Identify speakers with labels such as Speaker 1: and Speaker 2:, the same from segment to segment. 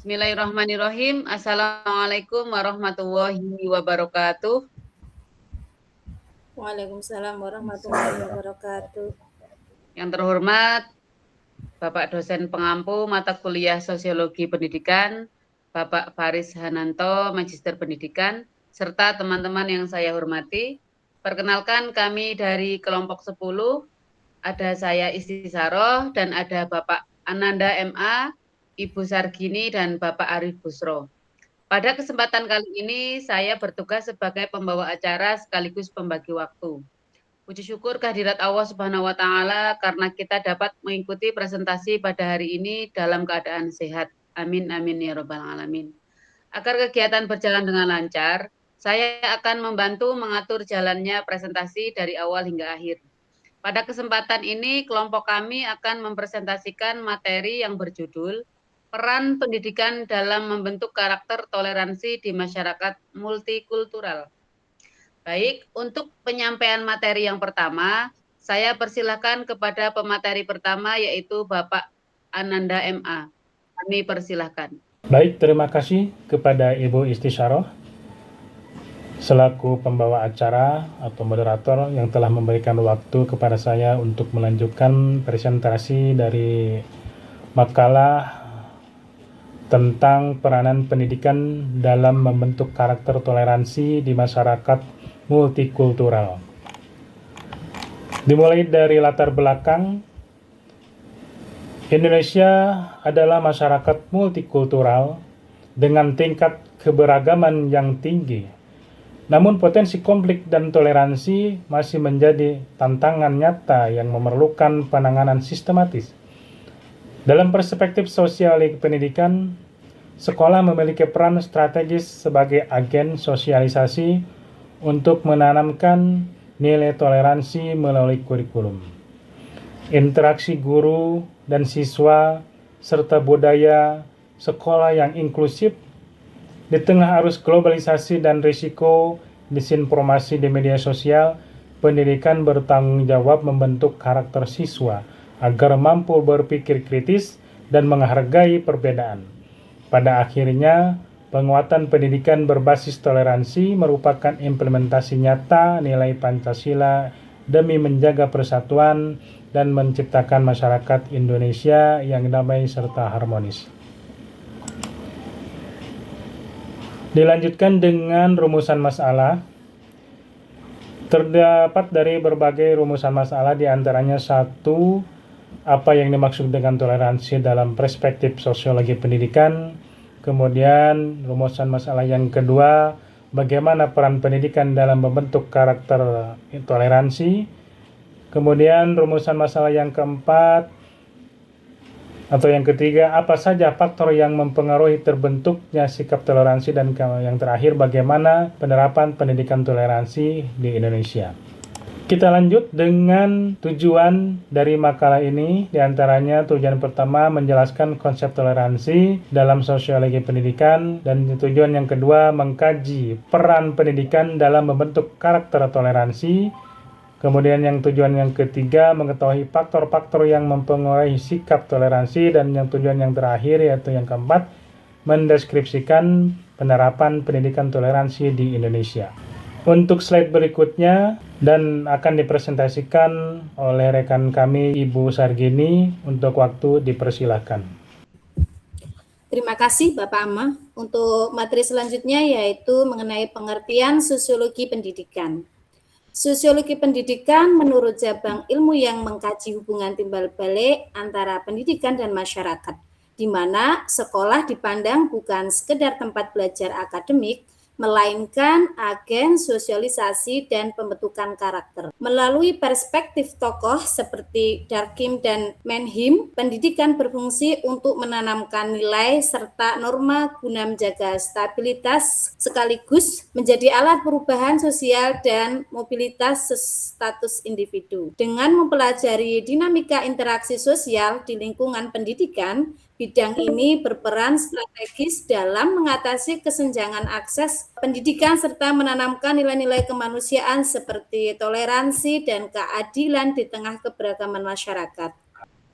Speaker 1: Bismillahirrahmanirrahim. Assalamualaikum warahmatullahi wabarakatuh.
Speaker 2: Waalaikumsalam warahmatullahi wabarakatuh.
Speaker 1: Yang terhormat Bapak dosen pengampu mata kuliah Sosiologi Pendidikan, Bapak Faris Hananto, Magister Pendidikan, serta teman-teman yang saya hormati. Perkenalkan kami dari kelompok 10, ada saya Isti Saroh dan ada Bapak Ananda MA, Ibu Sargini, dan Bapak Arif Busro. Pada kesempatan kali ini, saya bertugas sebagai pembawa acara sekaligus pembagi waktu. Puji syukur kehadirat Allah Subhanahu wa Ta'ala karena kita dapat mengikuti presentasi pada hari ini dalam keadaan sehat. Amin, amin, ya Rabbal 'Alamin. Agar kegiatan berjalan dengan lancar, saya akan membantu mengatur jalannya presentasi dari awal hingga akhir. Pada kesempatan ini, kelompok kami akan mempresentasikan materi yang berjudul Peran Pendidikan dalam Membentuk Karakter Toleransi di Masyarakat Multikultural. Baik, untuk penyampaian materi yang pertama, saya persilahkan kepada pemateri pertama yaitu Bapak Ananda MA. Kami persilahkan.
Speaker 3: Baik, terima kasih kepada Ibu Isti Saroh selaku pembawa acara atau moderator yang telah memberikan waktu kepada saya untuk melanjutkan presentasi dari makalah tentang peranan pendidikan dalam membentuk karakter toleransi di masyarakat multikultural. Dimulai dari latar belakang, Indonesia adalah masyarakat multikultural dengan tingkat keberagaman yang tinggi. Namun potensi konflik dan toleransi masih menjadi tantangan nyata yang memerlukan penanganan sistematis. Dalam perspektif sosiologi pendidikan, sekolah memiliki peran strategis sebagai agen sosialisasi untuk menanamkan nilai toleransi melalui kurikulum. Interaksi guru dan siswa, serta budaya sekolah yang inklusif di tengah arus globalisasi dan risiko disinformasi di media sosial, pendidikan bertanggung jawab membentuk karakter siswa agar mampu berpikir kritis dan menghargai perbedaan. Pada akhirnya, penguatan pendidikan berbasis toleransi merupakan implementasi nyata nilai Pancasila demi menjaga persatuan dan menciptakan masyarakat Indonesia yang damai serta harmonis. Dilanjutkan dengan rumusan masalah. Terdapat dari berbagai rumusan masalah, diantaranya satu, apa yang dimaksud dengan toleransi dalam perspektif sosiologi pendidikan. Kemudian rumusan masalah yang kedua, bagaimana peran pendidikan dalam membentuk karakter toleransi. Kemudian rumusan masalah yang keempat atau yang ketiga, apa saja faktor yang mempengaruhi terbentuknya sikap toleransi, dan yang terakhir, bagaimana penerapan pendidikan toleransi di Indonesia. Kita lanjut dengan tujuan dari makalah ini. Diantaranya tujuan pertama menjelaskan konsep toleransi dalam sosiologi pendidikan, dan tujuan yang kedua mengkaji peran pendidikan dalam membentuk karakter toleransi. Kemudian yang tujuan yang ketiga mengetahui faktor-faktor yang mempengaruhi sikap toleransi, dan yang tujuan yang terakhir yaitu yang keempat mendeskripsikan penerapan pendidikan toleransi di Indonesia. Untuk slide berikutnya dan akan dipresentasikan oleh rekan kami Ibu Sargini, untuk waktu dipersilahkan.
Speaker 2: Terima kasih Bapak Amma. Untuk materi selanjutnya yaitu mengenai pengertian sosiologi pendidikan. Sosiologi pendidikan menurut cabang ilmu yang mengkaji hubungan timbal balik antara pendidikan dan masyarakat, di mana sekolah dipandang bukan sekedar tempat belajar akademik, melainkan agen sosialisasi dan pembentukan karakter. Melalui perspektif tokoh seperti Durkheim dan Mannheim, pendidikan berfungsi untuk menanamkan nilai serta norma guna menjaga stabilitas sekaligus menjadi alat perubahan sosial dan mobilitas status individu. Dengan mempelajari dinamika interaksi sosial di lingkungan pendidikan, bidang ini berperan strategis dalam mengatasi kesenjangan akses pendidikan serta menanamkan nilai-nilai kemanusiaan seperti toleransi dan keadilan di tengah keberagaman masyarakat.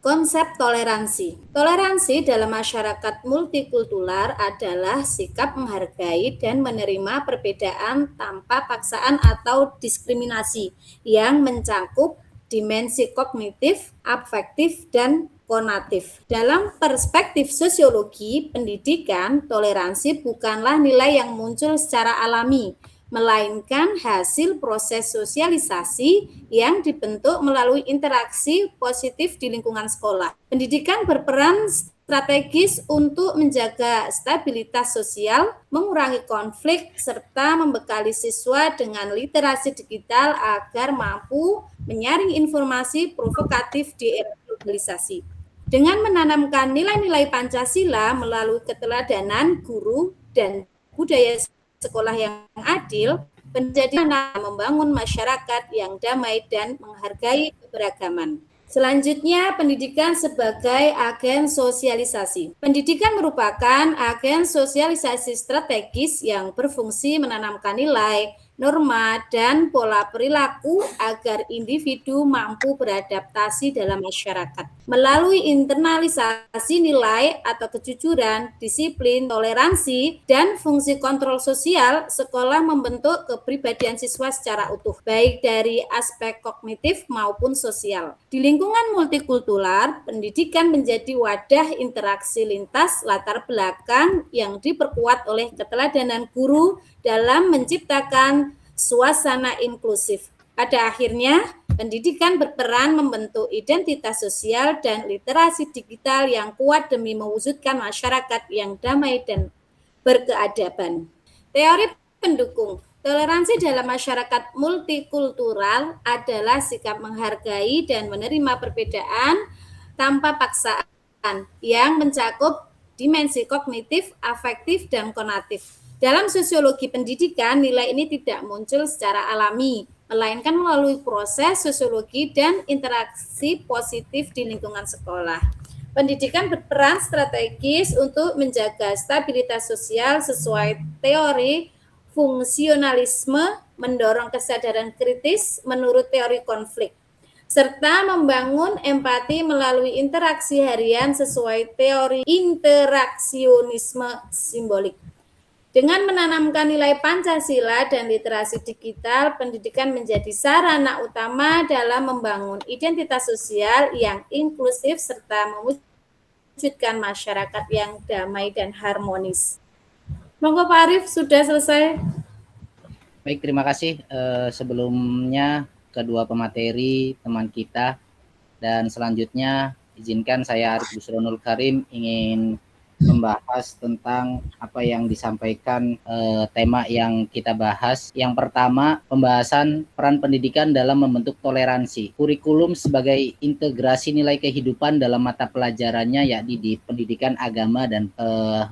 Speaker 2: Konsep toleransi. Toleransi dalam masyarakat multikultural adalah sikap menghargai dan menerima perbedaan tanpa paksaan atau diskriminasi yang mencakup dimensi kognitif, afektif, dan konatif. Dalam perspektif sosiologi pendidikan, toleransi bukanlah nilai yang muncul secara alami, melainkan hasil proses sosialisasi yang dibentuk melalui interaksi positif di lingkungan sekolah. Pendidikan berperan strategis untuk menjaga stabilitas sosial, mengurangi konflik, serta membekali siswa dengan literasi digital agar mampu menyaring informasi provokatif di era globalisasi. Dengan menanamkan nilai-nilai Pancasila melalui keteladanan guru dan budaya sekolah yang adil, menjadi membangun masyarakat yang damai dan menghargai keberagaman. Selanjutnya, pendidikan sebagai agen sosialisasi. Pendidikan merupakan agen sosialisasi strategis yang berfungsi menanamkan nilai, norma, dan pola perilaku agar individu mampu beradaptasi dalam masyarakat. Melalui internalisasi nilai atau kejujuran, disiplin, toleransi, dan fungsi kontrol sosial, sekolah membentuk kepribadian siswa secara utuh, baik dari aspek kognitif maupun sosial. Di lingkungan multikultural, pendidikan menjadi wadah interaksi lintas latar belakang yang diperkuat oleh keteladanan guru dalam menciptakan suasana inklusif. Pada akhirnya, pendidikan berperan membentuk identitas sosial dan literasi digital yang kuat demi mewujudkan masyarakat yang damai dan berkeadaban. Teori pendukung toleransi dalam masyarakat multikultural adalah sikap menghargai dan menerima perbedaan tanpa paksaan yang mencakup dimensi kognitif, afektif, dan konatif. Dalam sosiologi pendidikan, nilai ini tidak muncul secara alami, melainkan melalui proses sosiologi dan interaksi positif di lingkungan sekolah. Pendidikan berperan strategis untuk menjaga stabilitas sosial sesuai teori fungsionalisme, mendorong kesadaran kritis menurut teori konflik, serta membangun empati melalui interaksi harian sesuai teori interaksionisme simbolik. Dengan menanamkan nilai Pancasila dan literasi digital, pendidikan menjadi sarana utama dalam membangun identitas sosial yang inklusif serta mewujudkan masyarakat yang damai dan harmonis. Monggo Pak Arief, sudah selesai.
Speaker 4: Baik, terima kasih. Sebelumnya kedua pemateri teman kita, dan selanjutnya izinkan saya Arief Busronul Karim ingin membahas tentang apa yang disampaikan tema yang kita bahas. Yang pertama, pembahasan peran pendidikan dalam membentuk toleransi. Kurikulum sebagai integrasi nilai kehidupan dalam mata pelajarannya, yakni di pendidikan agama dan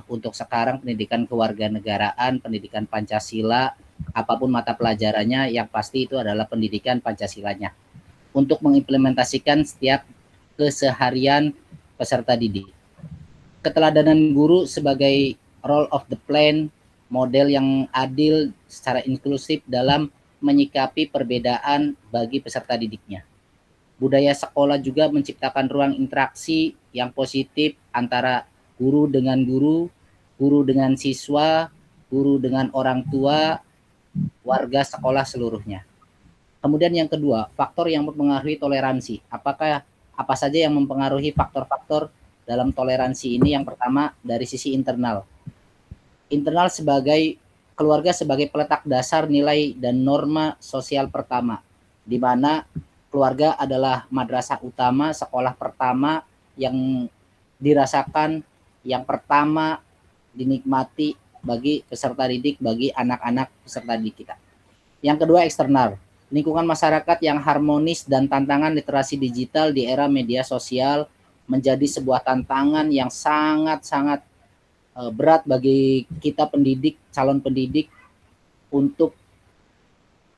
Speaker 4: untuk sekarang pendidikan kewarganegaraan, pendidikan Pancasila, apapun mata pelajarannya, yang pasti itu adalah pendidikan Pancasilanya. Untuk mengimplementasikan setiap keseharian peserta didik. Keteladanan guru sebagai role of the plan, model yang adil secara inklusif dalam menyikapi perbedaan bagi peserta didiknya. Budaya sekolah juga menciptakan ruang interaksi yang positif antara guru dengan guru, guru dengan siswa, guru dengan orang tua, warga sekolah seluruhnya. Kemudian yang kedua, faktor yang mempengaruhi toleransi. Apa saja yang mempengaruhi faktor-faktor dalam toleransi ini? Yang pertama, dari sisi internal. Internal sebagai keluarga sebagai peletak dasar nilai dan norma sosial pertama, di mana keluarga adalah madrasah utama, sekolah pertama yang dirasakan, yang pertama dinikmati bagi peserta didik, bagi anak-anak peserta didik kita. Yang kedua, eksternal. Lingkungan masyarakat yang harmonis dan tantangan literasi digital di era media sosial menjadi sebuah tantangan yang sangat-sangat berat bagi kita pendidik, calon pendidik, untuk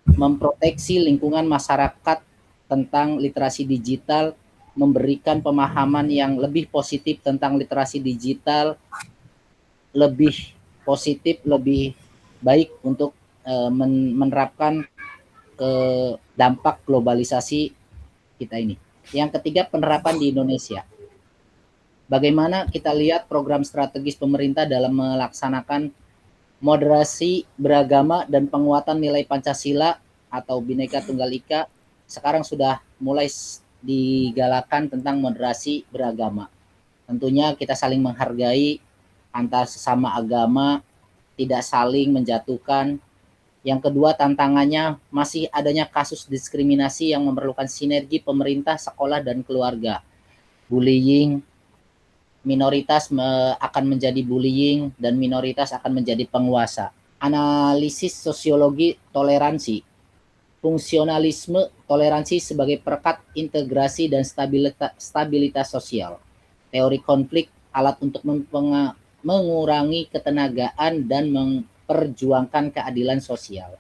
Speaker 4: memproteksi lingkungan masyarakat tentang literasi digital, memberikan pemahaman yang lebih positif tentang literasi digital, lebih positif, lebih baik untuk menerapkan ke dampak globalisasi kita ini. Yang ketiga, penerapan di Indonesia. Bagaimana kita lihat program strategis pemerintah dalam melaksanakan moderasi beragama dan penguatan nilai Pancasila atau Bhinneka Tunggal Ika sekarang sudah mulai digalakan tentang moderasi beragama. Tentunya kita saling menghargai antar sesama agama, tidak saling menjatuhkan. Yang kedua, tantangannya masih adanya kasus diskriminasi yang memerlukan sinergi pemerintah, sekolah, dan keluarga. Bullying, minoritas akan menjadi bullying dan minoritas akan menjadi penguasa. Analisis sosiologi toleransi, fungsionalisme toleransi sebagai perekat integrasi dan stabilitas sosial. Teori konflik, alat untuk mengurangi ketenagaan dan memperjuangkan keadilan sosial.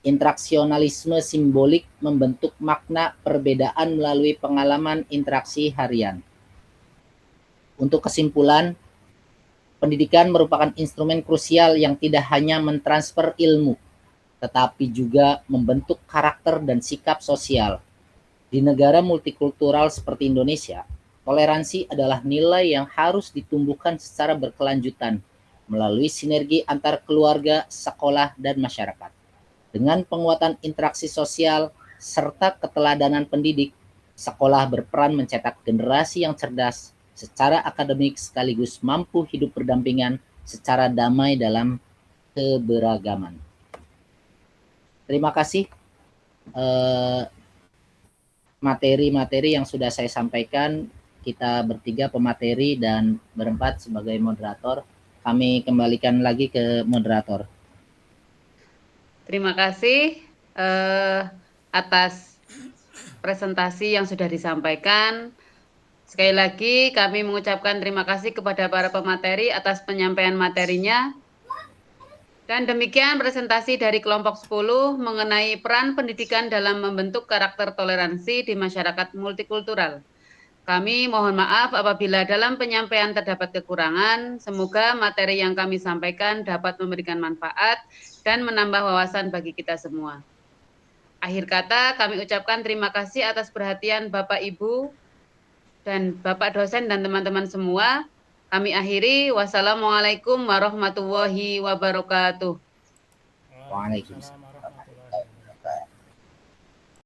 Speaker 4: Interaksionalisme simbolik membentuk makna perbedaan melalui pengalaman interaksi harian. Untuk kesimpulan, pendidikan merupakan instrumen krusial yang tidak hanya mentransfer ilmu, tetapi juga membentuk karakter dan sikap sosial. Di negara multikultural seperti Indonesia, toleransi adalah nilai yang harus ditumbuhkan secara berkelanjutan melalui sinergi antar keluarga, sekolah, dan masyarakat. Dengan penguatan interaksi sosial serta keteladanan pendidik, sekolah berperan mencetak generasi yang cerdas secara akademik sekaligus mampu hidup berdampingan secara damai dalam keberagaman. Terima kasih materi-materi yang sudah saya sampaikan. Kita bertiga pemateri dan berempat sebagai moderator. Kami kembalikan lagi ke moderator.
Speaker 1: Terima kasih atas presentasi yang sudah disampaikan. Sekali lagi kami mengucapkan terima kasih kepada para pemateri atas penyampaian materinya. Dan demikian presentasi dari kelompok 10 mengenai peran pendidikan dalam membentuk karakter toleransi di masyarakat multikultural. Kami mohon maaf apabila dalam penyampaian terdapat kekurangan. Semoga materi yang kami sampaikan dapat memberikan manfaat dan menambah wawasan bagi kita semua. Akhir kata kami ucapkan terima kasih atas perhatian Bapak Ibu dan Bapak dosen dan teman-teman semua. Kami akhiri. Wassalamualaikum warahmatullahi wabarakatuh.
Speaker 4: Waalaikumsalam.